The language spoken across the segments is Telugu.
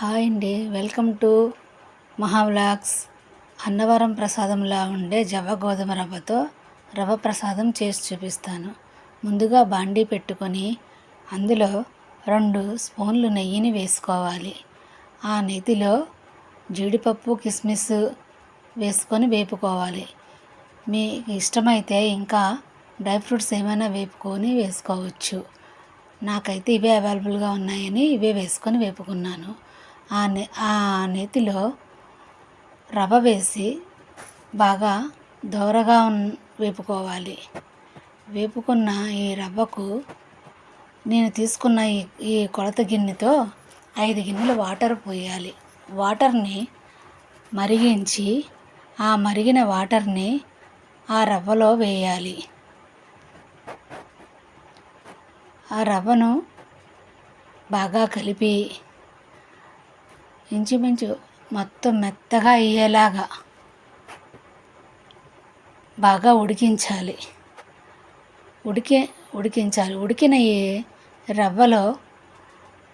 హాయ్ అండి, వెల్కమ్ టు మహా వ్లాగ్స్. అన్నవరం ప్రసాదంలా ఉండే జవ గోధుమ రవ్వతో రవ్వ ప్రసాదం చేసి చూపిస్తాను. ముందుగా బాండీ పెట్టుకొని అందులో 2 స్పూన్లు నెయ్యిని వేసుకోవాలి. ఆ నెయ్యిలో జీడిపప్పు కిస్మిస్ వేసుకొని వేపుకోవాలి. మీకు ఇష్టమైతే ఇంకా డ్రై ఫ్రూట్స్ ఏమైనా వేసుకోవచ్చు. నాకైతే ఇవే అవైలబుల్గా ఉన్నాయని ఇవే వేసుకొని వేపుకున్నాను. ఆ నెయ్యిలో రవ్వ వేసి బాగా దోరగా వేపుకోవాలి. వేపుకున్న ఈ రవ్వకు నేను తీసుకున్న ఈ కొలత గిన్నెతో 5 గిన్నెలు వాటర్ పోయాలి. వాటర్ని మరిగించి ఆ మరిగిన వాటర్ని ఆ రవ్వలో వేయాలి. ఆ రవ్వను బాగా కలిపి ఇంచుమించు మొత్తం మెత్తగా అయ్యేలాగా బాగా ఉడికించాలి. ఉడికిన ఈ రవ్వలో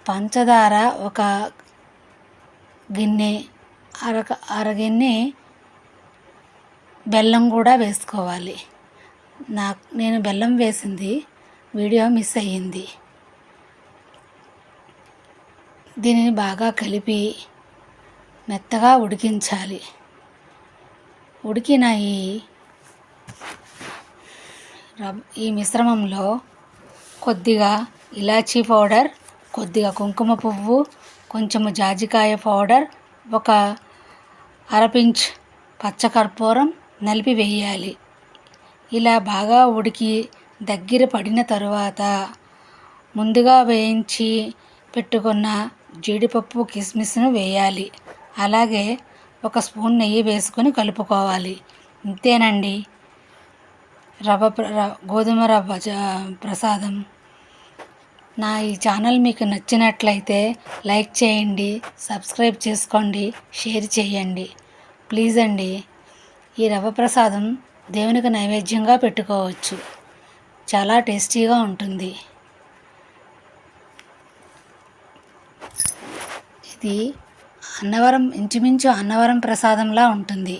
పంచదార ఒక గిన్నె, అరగిన్నె బెల్లం కూడా వేసుకోవాలి. నేను బెల్లం వేసింది వీడియో మిస్ అయ్యింది. దీనిని బాగా కలిపి మెత్తగా ఉడికించాలి. ఉడికిన ఈ మిశ్రమంలో కొద్దిగా ఇలాచీ పౌడర్, కొద్దిగా కుంకుమ పువ్వు, కొంచెము జాజికాయ పౌడర్, ఒక అరపించ్ పచ్చకర్పూరం నలిపి వేయాలి. ఇలా బాగా ఉడికి దగ్గర పడిన తరువాత ముందుగా వేయించి పెట్టుకున్న జీడిపప్పు కిస్మిస్ను వేయాలి. అలాగే ఒక స్పూన్ నెయ్యి వేసుకొని కలుపుకోవాలి. ఇంతేనండి, గోధుమ రవ్వ ప్రసాదం. నా ఈ ఛానల్ మీకు నచ్చినట్లయితే లైక్ చేయండి, సబ్స్క్రైబ్ చేసుకోండి, షేర్ చేయండి. ప్లీజ్ అండి. ఈ రవ్వ ప్రసాదం దేవునికి నైవేద్యంగా పెట్టుకోవచ్చు. చాలా టేస్టీగా ఉంటుంది. ఇది ఇంచుమించు అన్నవరం ప్రసాదంలా ఉంటుంది.